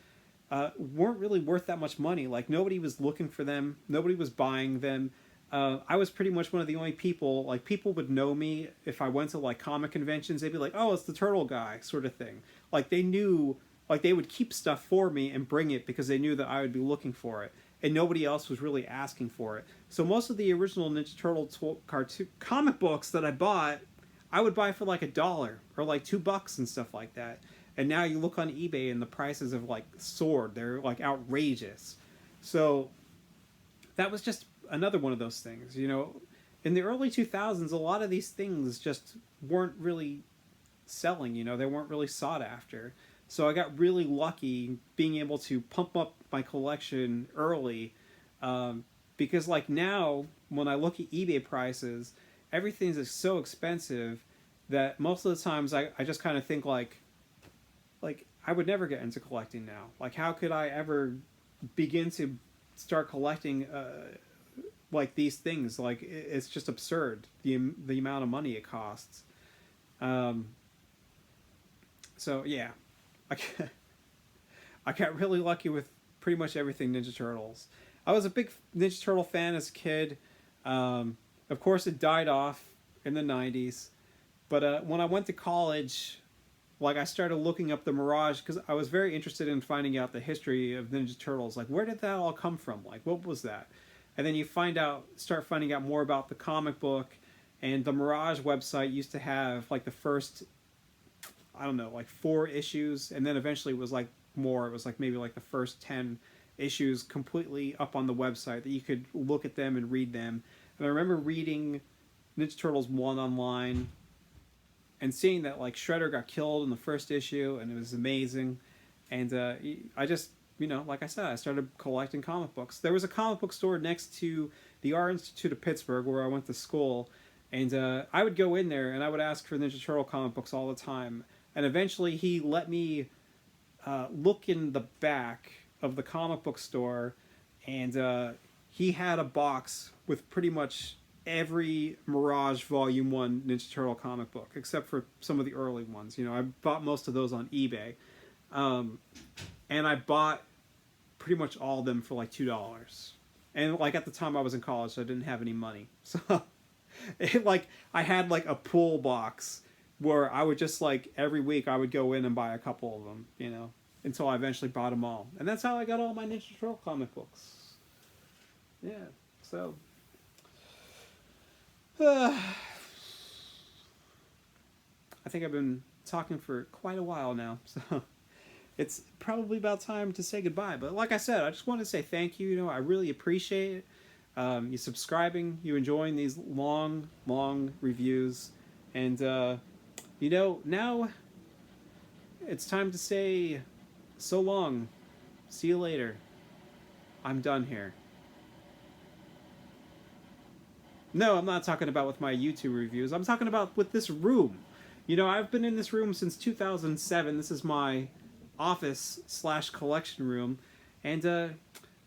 weren't really worth that much money. Like nobody was looking for them, nobody was buying them. I was pretty much one of the only people, like people would know me if I went to like comic conventions. They'd be like, oh, it's the turtle guy sort of thing. Like they knew, like they would keep stuff for me and bring it because they knew that I would be looking for it. And nobody else was really asking for it. So most of the original Ninja Turtle cartoon comic books that I bought, I would buy for like $1 or like $2 and stuff like that. And now you look on eBay and the prices have like soared. They're like outrageous. So that was just another one of those things, you know. In the early 2000s, a lot of these things just weren't really selling, you know. They weren't really sought after. So I got really lucky being able to pump up my collection early, because like now when I look at eBay prices, everything's just so expensive that most of the times I just kind of think like I would never get into collecting now. Like how could I ever begin to start collecting like these things? Like it's just absurd the amount of money it costs. So yeah. I got really lucky with pretty much everything Ninja Turtles. I was a big Ninja Turtle fan as a kid. Of course, it died off in the 90s. But when I went to college, like I started looking up the Mirage because I was very interested in finding out the history of Ninja Turtles. Like, where did that all come from? Like, what was that? And then you start finding out more about the comic book. And the Mirage website used to have like the first, I don't know, like 4 issues, and then eventually it was like more. It was like maybe like the first 10 issues completely up on the website that you could look at them and read them. And I remember reading Ninja Turtles 1 online and seeing that like Shredder got killed in the first issue, and it was amazing. And I just, you know, like I said, I started collecting comic books. There was a comic book store next to the Art Institute of Pittsburgh where I went to school, and I would go in there and I would ask for Ninja Turtle comic books all the time. And eventually he let me look in the back of the comic book store, and he had a box with pretty much every Mirage Volume 1 Ninja Turtle comic book, except for some of the early ones. You know, I bought most of those on eBay. And I bought pretty much all of them for like $2. And like at the time I was in college, so I didn't have any money. So I had like a pool box where I would just like every week I would go in and buy a couple of them, you know, until I eventually bought them all. And that's how I got all my Ninja Turtle comic books. Yeah, so I think I've been talking for quite a while now, so it's probably about time to say goodbye. But like I said, I just want to say thank you. You know, I really appreciate it. You subscribing, you enjoying these long reviews, and you know, now it's time to say so long. See you later. I'm done here. No, I'm not talking about with my YouTube reviews. I'm talking about with this room. You know, I've been in this room since 2007. This is my office/collection room. And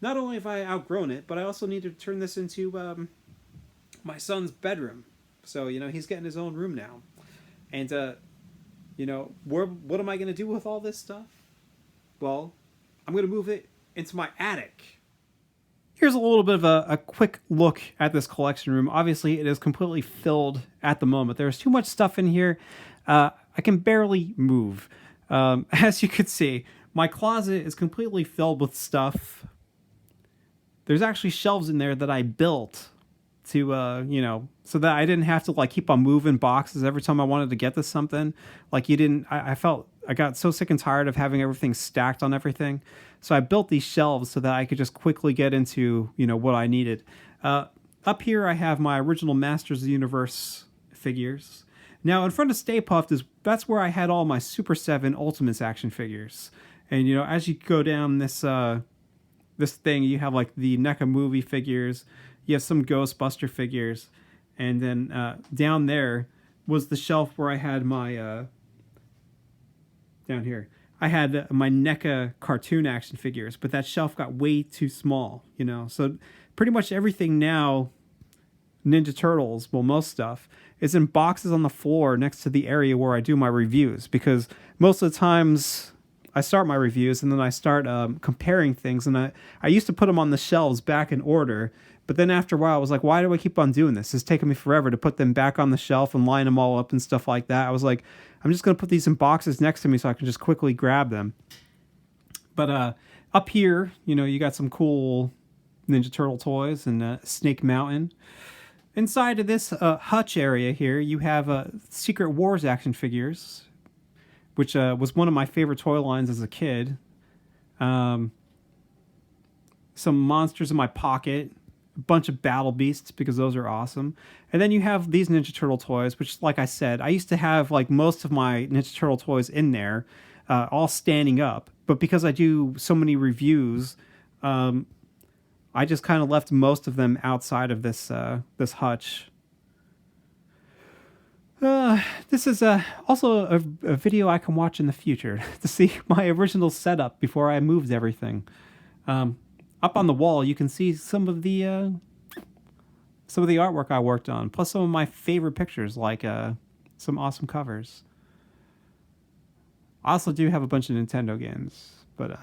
not only have I outgrown it, but I also need to turn this into my son's bedroom. So, you know, he's getting his own room now. And, you know, what am I going to do with all this stuff? Well, I'm going to move it into my attic. Here's a little bit of a quick look at this collection room. Obviously, it is completely filled at the moment. There's too much stuff in here. I can barely move. As you can see, my closet is completely filled with stuff. There's actually shelves in there that I built to so that I didn't have to like keep on moving boxes every time I wanted to get to something. Like you didn't I felt I got so sick and tired of having everything stacked on everything. So I built these shelves so that I could just quickly get into, what I needed. Up here I have my original Masters of the Universe figures. Now in front of Stay Puft that's where I had all my Super 7 Ultimates action figures. And as you go down this thing, you have like the NECA movie figures, you have some Ghostbuster figures, and then down there was the shelf where I had my down here I had my NECA cartoon action figures, but that shelf got way too small, So pretty much everything now, Ninja Turtles, well, most stuff is in boxes on the floor next to the area where I do my reviews, because most of the times I start my reviews and then I start comparing things, and I used to put them on the shelves back in order, but then after a while I was like, why do I keep on doing this? It's taking me forever to put them back on the shelf and line them all up and stuff like that. I was like, I'm just going to put these in boxes next to me so I can just quickly grab them. But up here, you got some cool Ninja Turtle toys and Snake Mountain. Inside of this hutch area here, you have Secret Wars action figures, which was one of my favorite toy lines as a kid. Some monsters in my pocket, a bunch of Battle Beasts, because those are awesome. And then you have these Ninja Turtle toys, which, like I said, I used to have like most of my Ninja Turtle toys in there, all standing up. But because I do so many reviews, I just kind of left most of them outside of this hutch. This is also a video I can watch in the future to see my original setup before I moved everything. Up on the wall, you can see some of the artwork I worked on, plus some of my favorite pictures, like some awesome covers. I also do have a bunch of Nintendo games, but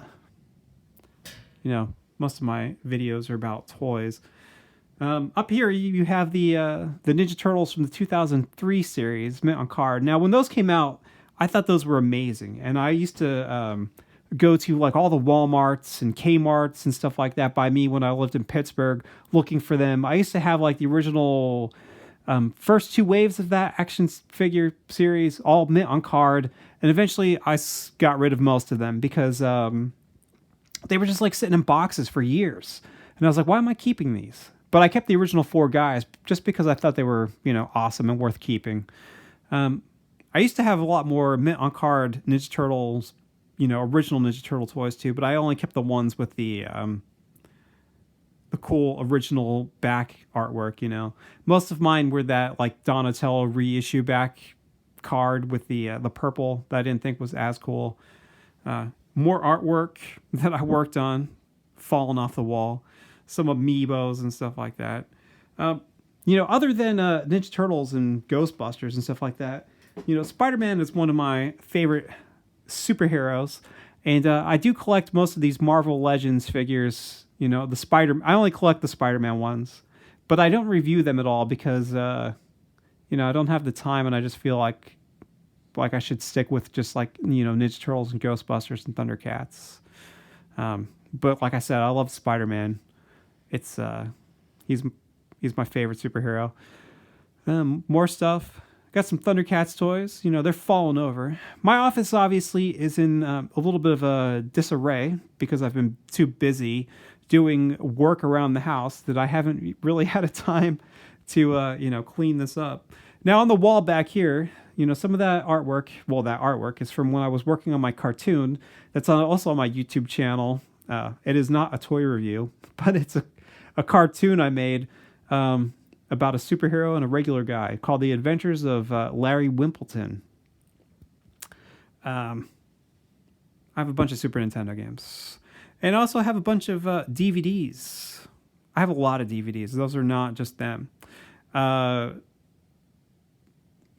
most of my videos are about toys. Up here, you have the Ninja Turtles from the 2003 series, mint on card. Now, when those came out, I thought those were amazing, and I used to go to like all the Walmarts and Kmarts and stuff like that by me when I lived in Pittsburgh, looking for them. I used to have like the original first two waves of that action figure series, all mint on card, and eventually I got rid of most of them because they were just like sitting in boxes for years, and I was like, why am I keeping these? But I kept the original four guys just because I thought they were, awesome and worth keeping. I used to have a lot more mint on card Ninja Turtles, original Ninja Turtle toys too, but I only kept the ones with the cool original back artwork. Most of mine were that like Donatello reissue back card with the purple that I didn't think was as cool. More artwork that I worked on, falling off the wall. Some amiibos and stuff like that. Other than Ninja Turtles and Ghostbusters and stuff like that, Spider-Man is one of my favorite superheroes, and I do collect most of these Marvel Legends figures. I only collect the Spider-Man ones, but I don't review them at all because I don't have the time, and I just feel like I should stick with just like Ninja Turtles and Ghostbusters and Thundercats. But like I said, I love Spider-Man. It's he's my favorite superhero. More stuff. Got some Thundercats toys. They're falling over. My office obviously is in a little bit of a disarray because I've been too busy doing work around the house that I haven't really had a time to clean this up. Now on the wall back here, some of that artwork is from when I was working on my cartoon. That's also on my YouTube channel. It is not a toy review, but it's a cartoon I made about a superhero and a regular guy called The Adventures of Larry Wimpleton. I have a bunch of Super Nintendo games. And I also have a bunch of DVDs. I have a lot of DVDs. Those are not just them. Now,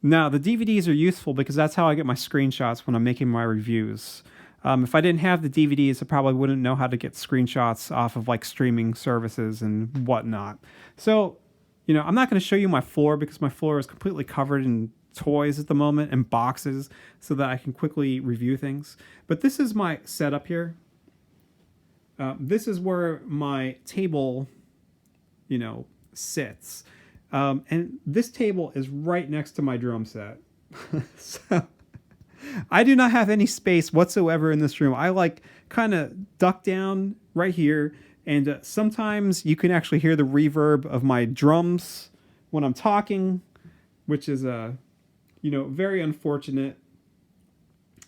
the DVDs are useful because that's how I get my screenshots when I'm making my reviews. If I didn't have the DVDs, I probably wouldn't know how to get screenshots off of like streaming services and whatnot. So, I'm not going to show you my floor because my floor is completely covered in toys at the moment and boxes so that I can quickly review things. But this is my setup here. This is where my table, sits. And this table is right next to my drum set. So I do not have any space whatsoever in this room. I like kind of duck down right here, and sometimes you can actually hear the reverb of my drums when I'm talking, which is very unfortunate.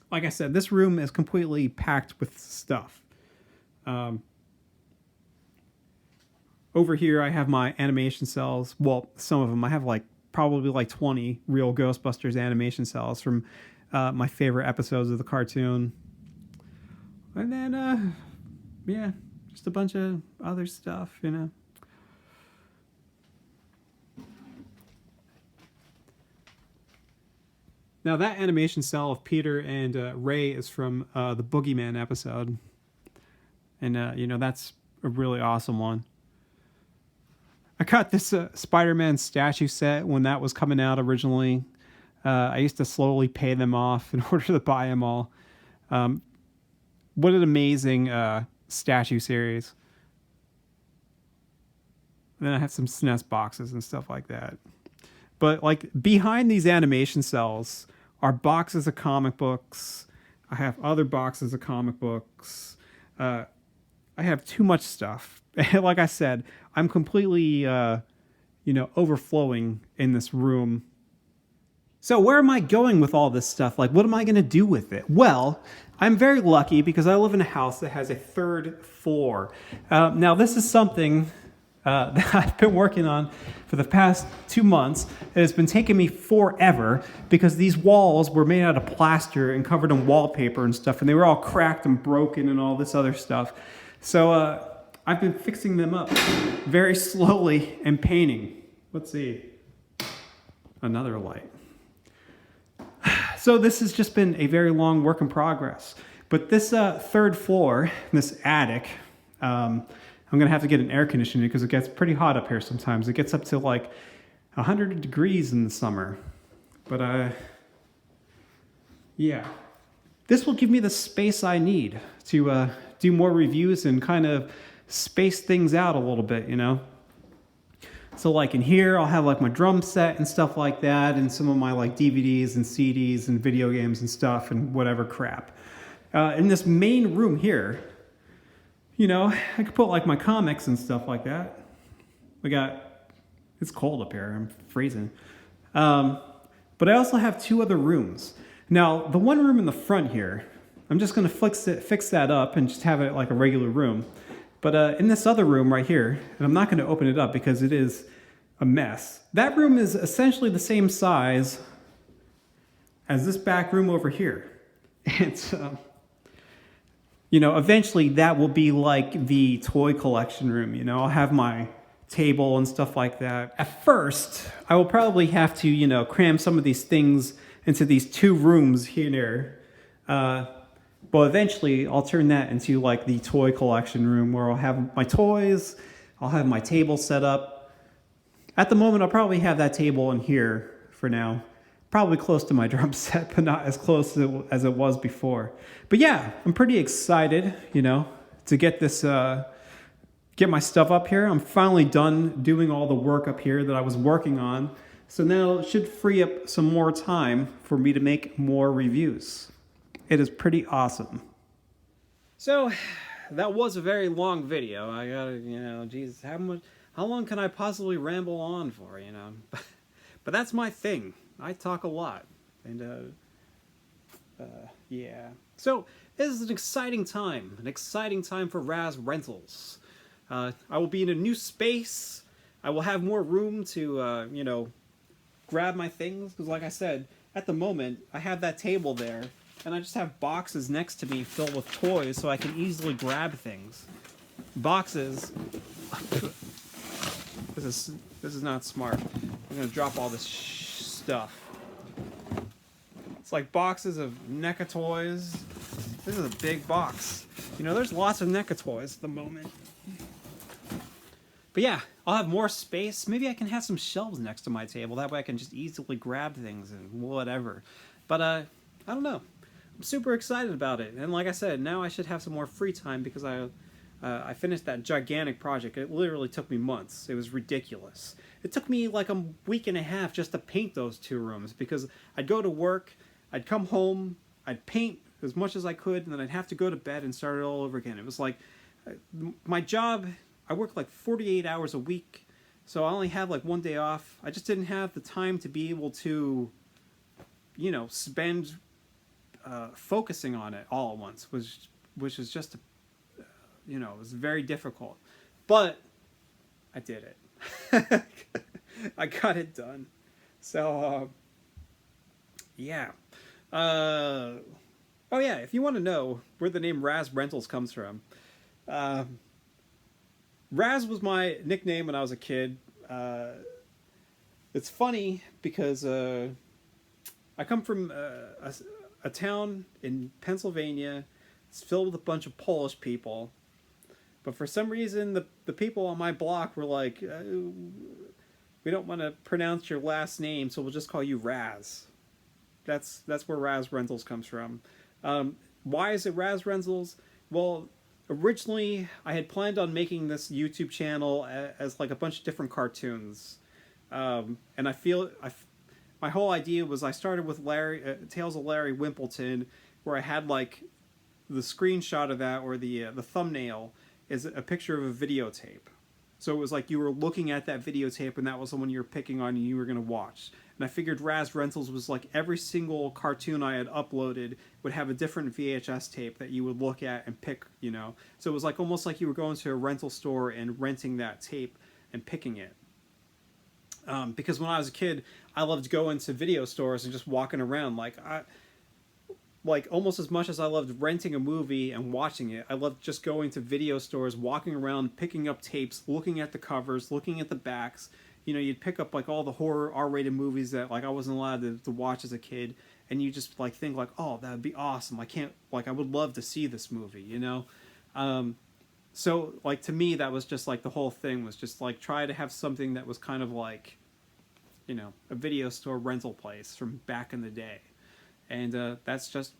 Like I said, this room is completely packed with stuff. Over here, I have my animation cells. Well, some of them. I have probably 20 Real Ghostbusters animation cells from my favorite episodes of the cartoon. And then, just a bunch of other stuff, Now, that animation cell of Peter and Ray is from the Boogeyman episode. And, that's a really awesome one. I got this Spider-Man statue set when that was coming out originally. I used to slowly pay them off in order to buy them all. What an amazing statue series. And then I have some SNES boxes and stuff like that. But behind these animation cells are boxes of comic books. I have other boxes of comic books. I have too much stuff. Like I said, I'm completely, overflowing in this room. So where am I going with all this stuff? What am I going to do with it? Well, I'm very lucky because I live in a house that has a 3rd floor. Now, this is something that I've been working on for the past 2 months. It has been taking me forever because these walls were made out of plaster and covered in wallpaper and stuff, and they were all cracked and broken and all this other stuff. So I've been fixing them up very slowly and painting. Let's see. Another light. So this has just been a very long work in progress. But this 3rd floor, this attic, I'm going to have to get an air conditioner because it gets pretty hot up here sometimes. It gets up to 100 degrees in the summer. But this will give me the space I need to do more reviews and kind of space things out a little bit, So in here, I'll have my drum set and stuff like that, and some of my DVDs and CDs and video games and stuff and whatever crap. In this main room here, I could put my comics and stuff like that. It's cold up here, I'm freezing. But I also have 2 other rooms. Now, the one room in the front here, I'm just going to fix that up and just have it like a regular room. But in this other room right here, and I'm not going to open it up because it is a mess. That room is essentially the same size as this back room over here. It's, eventually that will be the toy collection room. I'll have my table and stuff like that. At first, I will probably have to, cram some of these things into these 2 rooms here. But eventually, I'll turn that into the toy collection room where I'll have my toys, I'll have my table set up. At the moment, I'll probably have that table in here for now. Probably close to my drum set, but not as close as it was before. But yeah, I'm pretty excited, to get this, get my stuff up here. I'm finally done doing all the work up here that I was working on. So now it should free up some more time for me to make more reviews. It is pretty awesome. So, that was a very long video. I gotta, geez, how long can I possibly ramble on for, But that's my thing. I talk a lot. And, yeah. So, this is an exciting time for Raz Rentals. I will be in a new space. I will have more room to, grab my things. Because like I said, at the moment, I have that table there. And I just have boxes next to me filled with toys so I can easily grab things. Boxes. This is not smart. I'm going to drop all this stuff. It's boxes of NECA toys. This is a big box. There's lots of NECA toys at the moment. But yeah, I'll have more space. Maybe I can have some shelves next to my table. That way I can just easily grab things and whatever. But I don't know. I'm super excited about it. And like I said, now I should have some more free time because I I finished that gigantic project. It literally took me months. It was ridiculous. It took me like a week and a half just to paint those 2 rooms, because I'd go to work, I'd come home, I'd paint as much as I could, and then I'd have to go to bed and start it all over again. It was like my job, I worked like 48 hours a week, so I only had like 1 day off. I just didn't have the time to be able to, spend focusing on it all at once, which is just, it was very difficult. But I did it. I got it done. So, yeah. Oh yeah, if you want to know where the name Raz Rentals comes from, Raz was my nickname when I was a kid. It's funny because I come from a town in Pennsylvania. It's filled with a bunch of Polish people. But for some reason, the people on my block were like, we don't want to pronounce your last name, so we'll just call you Raz. That's where Raz Rentals comes from. Why is it Raz Rentals? Well, originally I had planned on making this YouTube channel as like a bunch of different cartoons. And my whole idea was I started with Tales of Larry Wimpleton, where I had like the screenshot of that, or the thumbnail is a picture of a videotape. So it was like you were looking at that videotape and that was the one you were picking on and you were going to watch. And I figured Raz Rentals was like every single cartoon I had uploaded would have a different VHS tape that you would look at and pick, So it was like almost like you were going to a rental store and renting that tape and picking it. Because when I was a kid, I loved going to video stores and just walking around. Like almost as much as I loved renting a movie and watching it, I loved just going to video stores, walking around, picking up tapes, looking at the covers, looking at the backs. You'd pick up like all the horror R-rated movies that like I wasn't allowed to watch as a kid, and you just like think like, oh, that would be awesome. I would love to see this movie, So like to me, that was just like the whole thing was just like try to have something that was kind of like, a video store rental place from back in the day. And that's just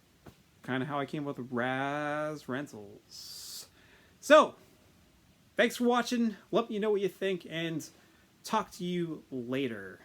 kind of how I came up with Raz Rentals. So, thanks for watching. Let me know what you think, and talk to you later.